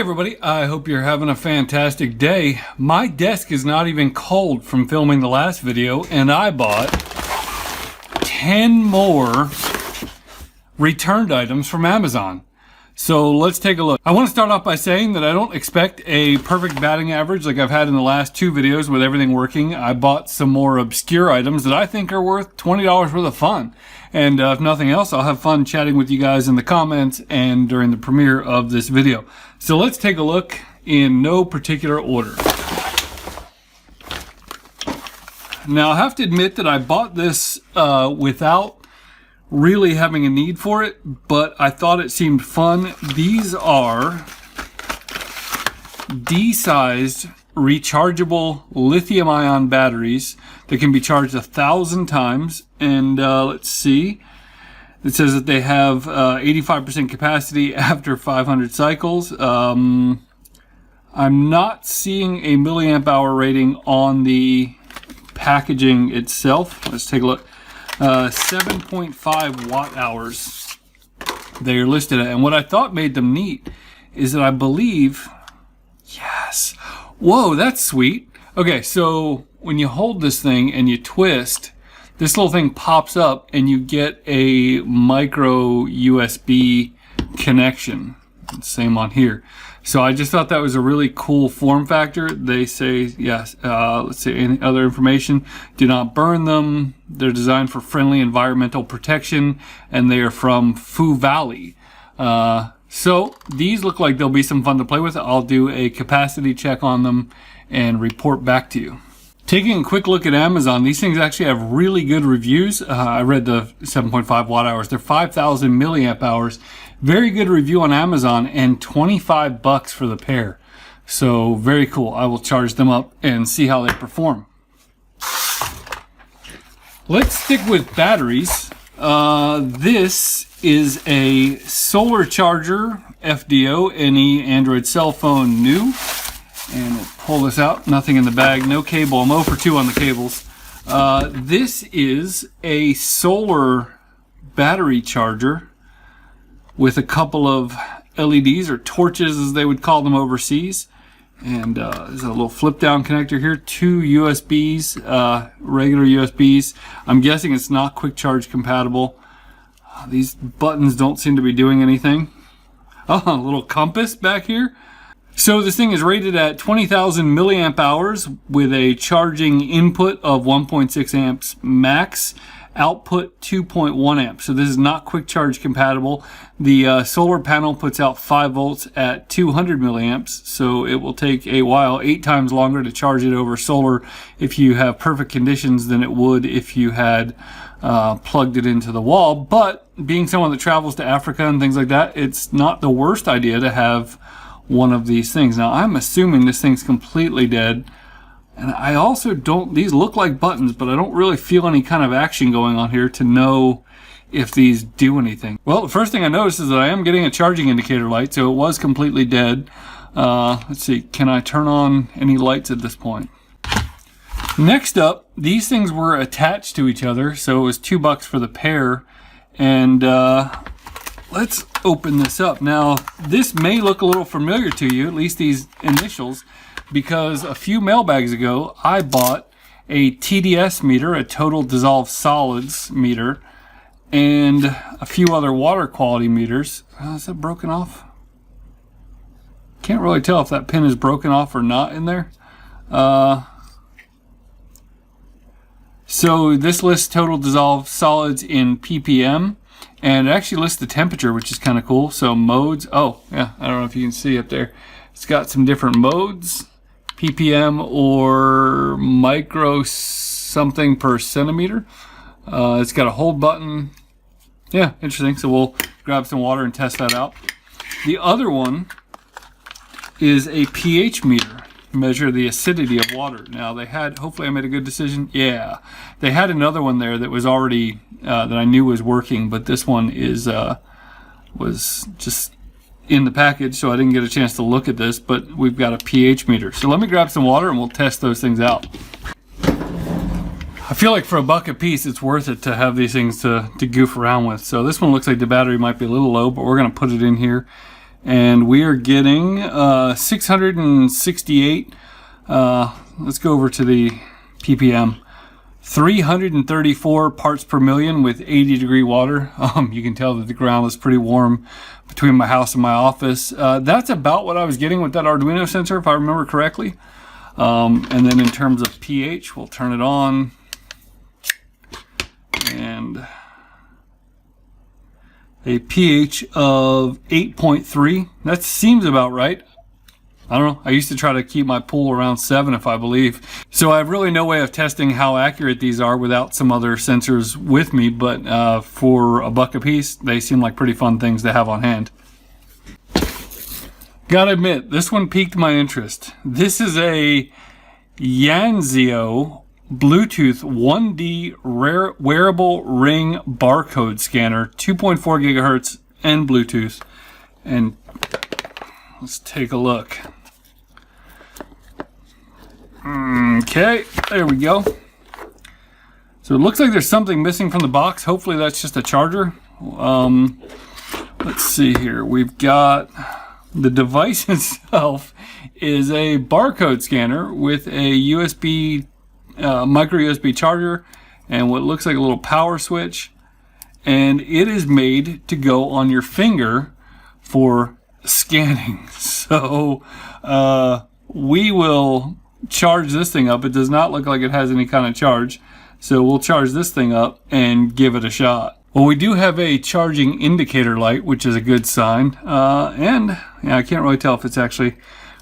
Hey everybody, I hope you're having a fantastic day. My desk is not even cold from filming the last video, and I bought 10 more returned items from Amazon. So let's take a look. I want to start off by saying that I don't expect a perfect batting average like I've had in the last two videos with everything working. I bought some more obscure items that I think are worth $20 worth of fun. And if nothing else, I'll have fun chatting with you guys in the comments and during the premiere of this video. So let's take a look in no particular order. Now I have to admit that I bought this without really having a need for it, but I thought it seemed fun. These are D-sized rechargeable lithium-ion batteries that can be charged 1,000 times. And let's see, it says that they have 85% capacity after 500 cycles. I'm not seeing a milliamp hour rating on the packaging itself. Let's take a look. 7.5 watt hours they are listed at. And what I thought made them neat is that I believe, yes, whoa, that's sweet. Okay, so when you hold this thing and you twist, this little thing pops up and you get a micro USB connection. Same on here. So I just thought that was a really cool form factor. They say, yes, let's see, any other information. Do not burn them. They're designed for friendly environmental protection, and they are from Fu Valley. So these look like they'll be some fun to play with. I'll do a capacity check on them and report back to you. Taking a quick look at Amazon, these things actually have really good reviews. I read the 7.5 watt hours. They're 5,000 milliamp hours. Very good review on Amazon, and $25 for the pair. So very cool. I will charge them up and see how they perform. Let's stick with batteries. This is a solar charger, FDO, any Android cell phone new. And we'll pull this out. Nothing in the bag. No cable. I'm 0 for 2 on the cables. This is a solar battery charger with a couple of LEDs, or torches as they would call them overseas. And there's a little flip down connector here. 2 USBs, regular USBs. I'm guessing it's not quick charge compatible. These buttons don't seem to be doing anything. Oh, a little compass back here. So this thing is rated at 20,000 milliamp hours with a charging input of 1.6 amps max, output 2.1 amps. So this is not quick charge compatible. The solar panel puts out 5 volts at 200 milliamps, so it will take a while, 8 times longer to charge it over solar if you have perfect conditions than it would if you had plugged it into the wall. But being someone that travels to Africa and things like that, it's not the worst idea to have one of these things. Now I'm assuming this thing's completely dead, and I also don't, these look like buttons, but I don't really feel any kind of action going on here to know if these do anything. Well, the first thing I noticed is that I am getting a charging indicator light, so it was completely dead. Let's see, can I turn on any lights at this point? Next up, these things were attached to each other, so it was $2 for the pair. And let's open this up. Now, this may look a little familiar to you, at least these initials, because a few mailbags ago, I bought a TDS meter, a total dissolved solids meter, and a few other water quality meters. Is that broken off? Can't really tell if that pin is broken off or not in there. So this lists total dissolved solids in ppm. And it actually lists the temperature, which is kind of cool. So modes, oh yeah, I don't know if you can see up there. It's got some different modes, ppm or micro something per centimeter. It's got a hold button. Yeah, interesting. So we'll grab some water and test that out. The other one is a pH meter, measure the acidity of water. Now they had, hopefully I made a good decision. Yeah, they had another one there that was already that I knew was working, but this one is was just in the package, so I didn't get a chance to look at this. But we've got a pH meter. So let me grab some water and we'll test those things out. I feel like for $1 a piece, it's worth it to have these things to goof around with. So this one looks like the battery might be a little low, but we're going to put it in here and we are getting 668. Let's go over to the ppm. 334 parts per million with 80-degree water. You can tell that the ground is pretty warm between my house and my office. That's about what I was getting with that Arduino sensor, if I remember correctly. And then in terms of pH, we'll turn it on. And a pH of 8.3. That seems about right. I don't know. I used to try to keep my pool around 7, if I believe. So I have really no way of testing how accurate these are without some other sensors with me, but for $1 a piece, they seem like pretty fun things to have on hand. Gotta admit, this one piqued my interest. This is a Yanzio Bluetooth 1D wearable ring barcode scanner, 2.4 gigahertz and Bluetooth. And let's take a look. Okay, there we go. So it looks like there's something missing from the box. Hopefully that's just a charger. Let's see here. We've got the device itself is a barcode scanner with a USB, micro USB charger and what looks like a little power switch. And it is made to go on your finger for scanning. So we will charge this thing up. It does not look like it has any kind of charge, so we'll charge this thing up and give it a shot. Well, we do have a charging indicator light, which is a good sign, and yeah, I can't really tell if it's actually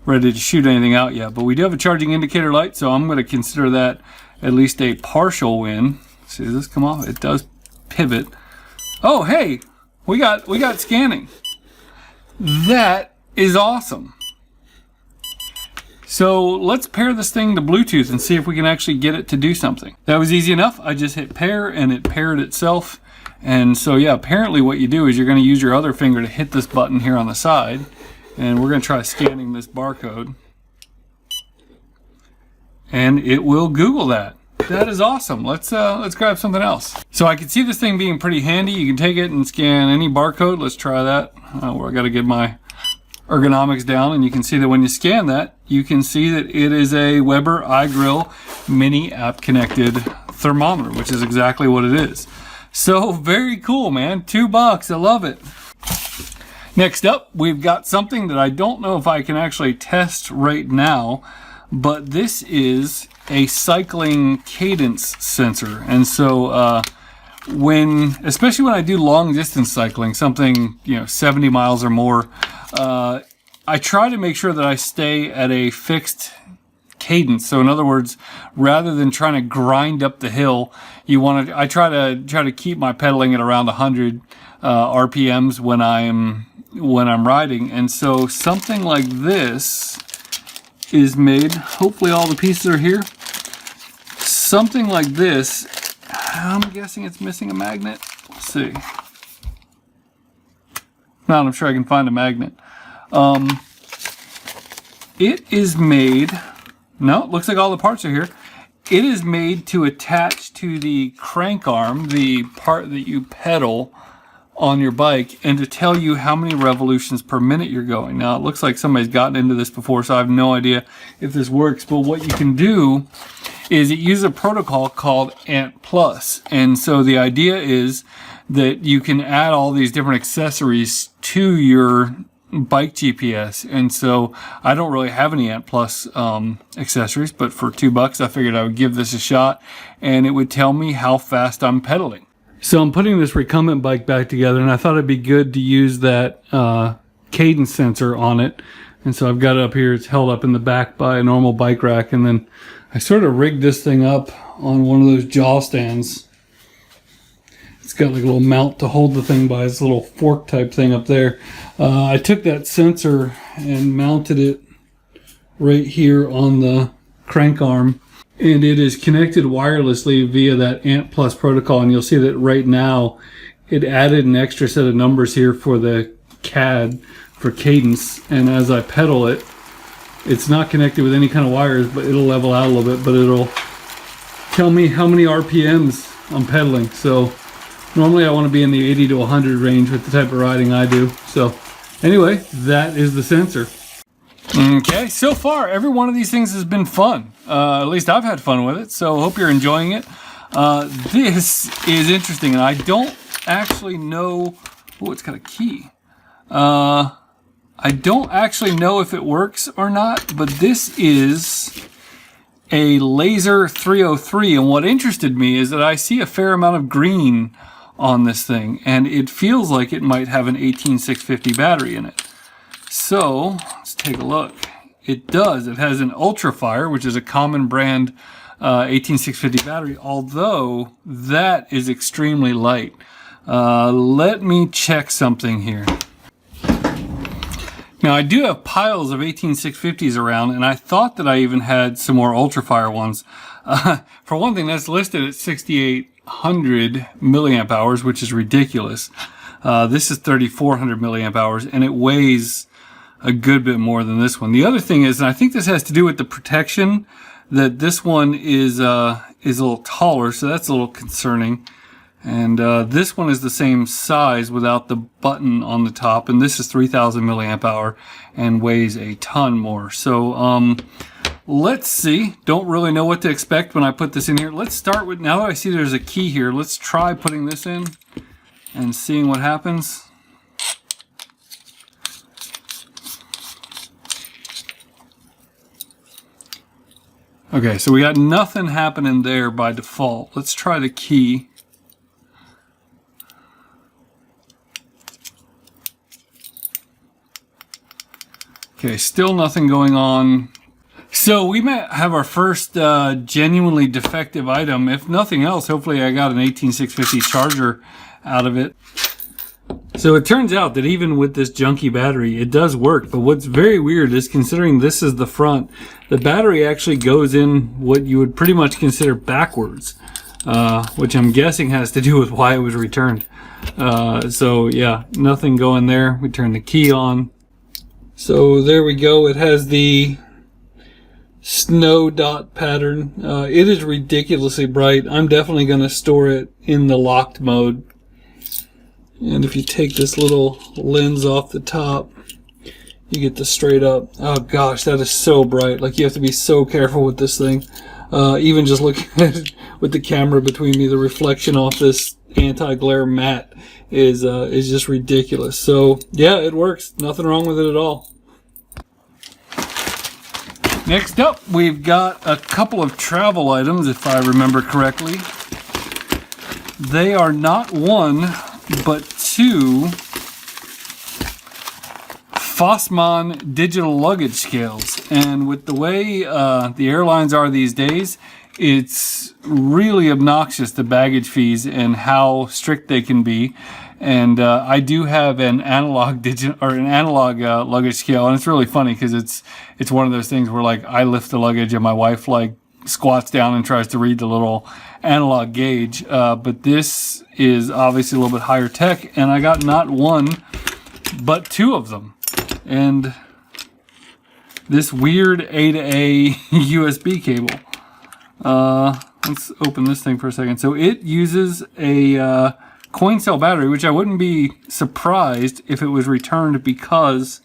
ready to shoot anything out yet, but we do have a charging indicator light, so I'm going to consider that at least a partial win. See, does this come off? It does pivot. Oh, hey, we got scanning. That is awesome. So let's pair this thing to Bluetooth and see if we can actually get it to do something. That was easy enough. I just hit pair and it paired itself. And so yeah, apparently what you do is you're going to use your other finger to hit this button here on the side. And we're going to try scanning this barcode. And it will Google that. That is awesome. Let's grab something else. So I can see this thing being pretty handy. You can take it and scan any barcode. Let's try that. Where I got to get my ergonomics down, and you can see that when you scan that, you can see that it is a Weber iGrill mini app connected thermometer, which is exactly what it is. So very cool, man. $2. I love it. Next up, we've got something that I don't know if I can actually test right now, but this is a cycling cadence sensor. And so especially when I do long distance cycling, something 70 miles or more, I try to make sure that I stay at a fixed cadence. So in other words, rather than trying to grind up the hill, I try to keep my pedaling at around 100 RPMs when I'm riding. And so something like this is made. Hopefully all the pieces are here. Something like this. I'm guessing it's missing a magnet. Let's see. Not, I'm sure I can find a magnet. It is made, no, it looks like all the parts are here. It is made to attach to the crank arm, the part that you pedal on your bike, and to tell you how many revolutions per minute you're going. Now, it looks like somebody's gotten into this before, so I have no idea if this works, but what you can do is it uses a protocol called ANT+. And so the idea is that you can add all these different accessories to your bike GPS. And so I don't really have any ANT+ accessories, but for $2 I figured I would give this a shot, and it would tell me how fast I'm pedaling. So I'm putting this recumbent bike back together, and I thought it'd be good to use that cadence sensor on it. And so I've got it up here. It's held up in the back by a normal bike rack, and then I sort of rigged this thing up on one of those jaw stands. It's got like a little mount to hold the thing by. It's a little fork type thing up there. I took that sensor and mounted it right here on the crank arm, and it is connected wirelessly via that ANT+ protocol. And you'll see that right now it added an extra set of numbers here for the CAD for cadence. And as I pedal it, it's not connected with any kind of wires, but it'll level out a little bit, but it'll tell me how many RPMs I'm pedaling. So normally I want to be in the 80 to 100 range with the type of riding I do. So Anyway, that is the sensor. Okay, so far every one of these things has been fun. At least I've had fun with it, so hope you're enjoying it. This is interesting, and I don't actually know... Oh, it's got a key. I don't actually know if it works or not, but this is a Laser 303, and what interested me is that I see a fair amount of green on this thing, and it feels like it might have an 18650 battery in it. So, let's take a look. It does. It has an Ultrafire, which is a common brand 18650 battery, although that is extremely light. Let me check something here. Now, I do have piles of 18650s around, and I thought that I even had some more Ultrafire ones. For one thing, that's listed at 6,800 milliamp hours, which is ridiculous. This is 3,400 milliamp hours, and it weighs a good bit more than this one. The other thing is, and I think this has to do with the protection, that this one is a little taller, so that's a little concerning. And this one is the same size without the button on the top, and this is 3,000 milliamp hour and weighs a ton more. So let's see. Don't really know what to expect when I put this in here. Let's start with, now that I see there's a key here, let's try putting this in and seeing what happens. Okay, so we got nothing happening there by default. Let's try the key. Okay, still nothing going on. So we might have our first genuinely defective item. If nothing else, hopefully I got an 18650 charger out of it. So it turns out that even with this junky battery, it does work. But what's very weird is, considering this is the front, the battery actually goes in what you would pretty much consider backwards, which I'm guessing has to do with why it was returned. So yeah, nothing going there. We turn the key on. So there we go. It has the snow dot pattern. It is ridiculously bright. I'm definitely going to store it in the locked mode. And if you take this little lens off the top, you get the straight up. Oh gosh, that is so bright. Like, you have to be so careful with this thing. Even just looking at it with the camera between me, the reflection off this anti-glare matte is just ridiculous. So yeah, it works. Nothing wrong with it at all. Next up, we've got a couple of travel items, if I remember correctly. They are not one, but two Fossmann digital luggage scales. And with the way the airlines are these days, it's really obnoxious, the baggage fees and how strict they can be. And I do have an analog luggage scale, and it's really funny because it's one of those things where, like, I lift the luggage and my wife like squats down and tries to read the little analog gauge. But this is obviously a little bit higher tech, and I got not one but two of them. And this weird A to A USB cable. Let's open this thing for a second. So it uses a coin cell battery, which I wouldn't be surprised if it was returned, because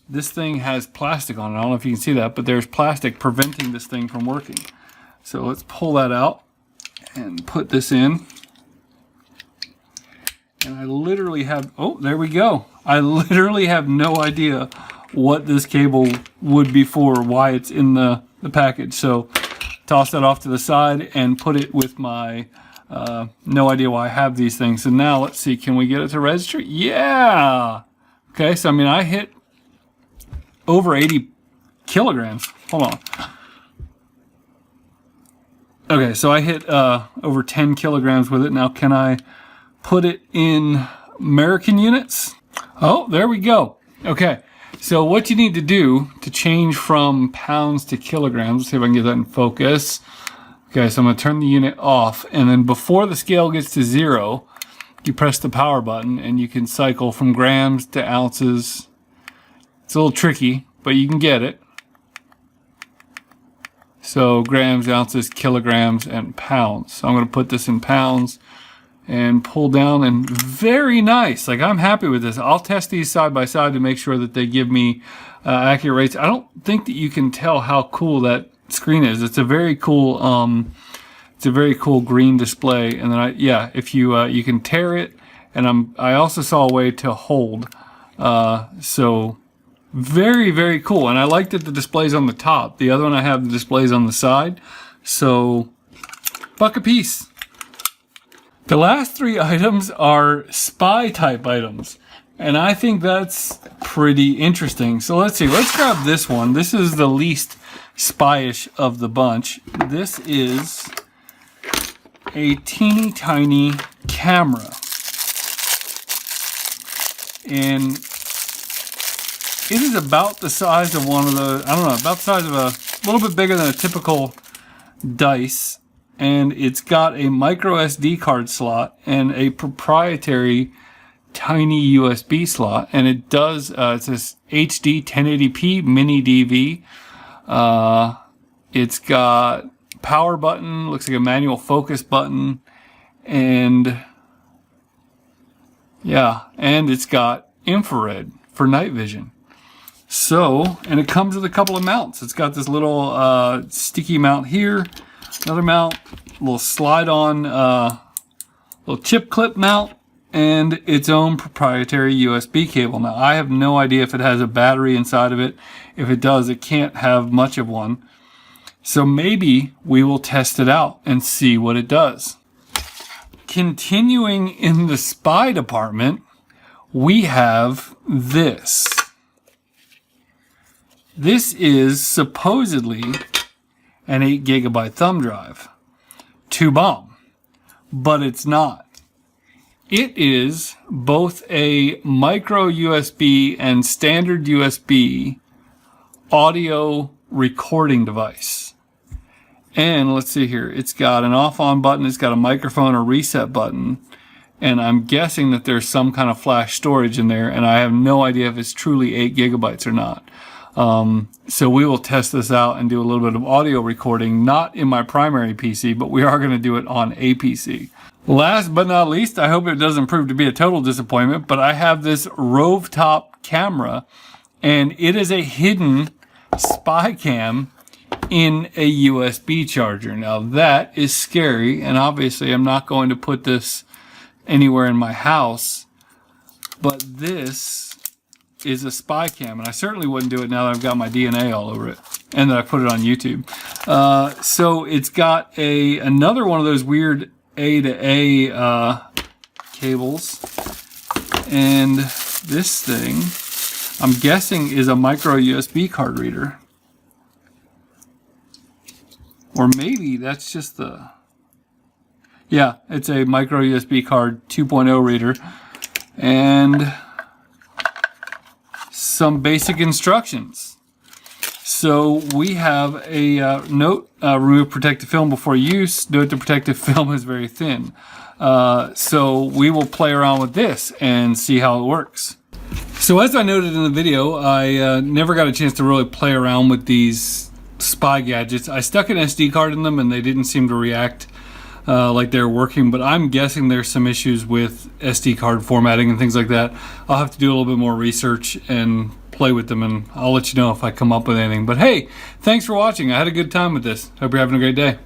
this thing has plastic on it. I don't know if you can see that, but there's plastic preventing this thing from working. So let's pull that out and put this in. And I literally have, oh, there we go. I literally have no idea what this cable would be for, why it's in the package. So toss that off to the side and put it with my no idea why I have these things. So now let's see, can we get it to register? Yeah. Okay, so I mean, I hit over 80 kilograms. Hold on. Okay, so I hit over 10 kilograms with it. Now can I put it in American units? Oh, there we go. Okay, so what you need to do to change from pounds to kilograms, let's see if I can get that in focus. Okay, so I'm going to turn the unit off, and then before the scale gets to 0, you press the power button and you can cycle from grams to ounces. It's a little tricky, but you can get it. So grams, ounces, kilograms, and pounds. So I'm going to put this in pounds and pull down, and very nice. Like, I'm happy with this. I'll test these side by side to make sure that they give me accurate rates. I don't think that you can tell how cool that screen is. It's a very cool green display. And then if you can tear it, and I also saw a way to hold. So very, very cool. And I like that the display's on the top. The other one I have the displays on the side. So buck a piece. The last three items are spy type items, and I think that's pretty interesting. So let's see, let's grab this one. This is the least spy-ish of the bunch. This is a teeny tiny camera, and it is about the size of one of the, I don't know, about the size of a little bit bigger than a typical dice. And it's got a micro SD card slot and a proprietary tiny USB slot. And it does, it says HD 1080p mini DV. It's got power button, looks like a manual focus button. And yeah, and it's got infrared for night vision. So, and it comes with a couple of mounts. It's got this little sticky mount here. Another mount, little slide-on, little chip clip mount, and its own proprietary USB cable. Now, I have no idea if it has a battery inside of it. If it does, it can't have much of one. So maybe we will test it out and see what it does. Continuing in the spy department, we have this. This is supposedly an 8 gigabyte thumb drive to bomb, but it's not. It is both a micro USB and standard USB audio recording device. And let's see here, it's got an off-on button, it's got a microphone or reset button, and I'm guessing that there's some kind of flash storage in there, and I have no idea if it's truly 8 gigabytes or not. So we will test this out and do a little bit of audio recording, not in my primary PC, but we are going to do it on a PC. Last but not least, I hope it doesn't prove to be a total disappointment, but I have this Rove Top camera, and it is a hidden spy cam in a USB charger. Now that is scary, and obviously I'm not going to put this anywhere in my house, but this is a spy cam, and I certainly wouldn't do it now that I've got my DNA all over it and that I put it on YouTube. So it's got another one of those weird A to A cables, and this thing I'm guessing is a micro USB card reader, or maybe that's just it's a micro USB card 2.0 reader, and some basic instructions. So we have a note, remove protective film before use. Note the protective film is very thin. So we will play around with this and see how it works. So as I noted in the video, I never got a chance to really play around with these spy gadgets. I stuck an SD card in them and they didn't seem to react like they're working, but I'm guessing there's some issues with SD card formatting and things like that. I'll have to do a little bit more research and play with them, and I'll let you know if I come up with anything. But hey, thanks for watching. I had a good time with this. Hope you're having a great day.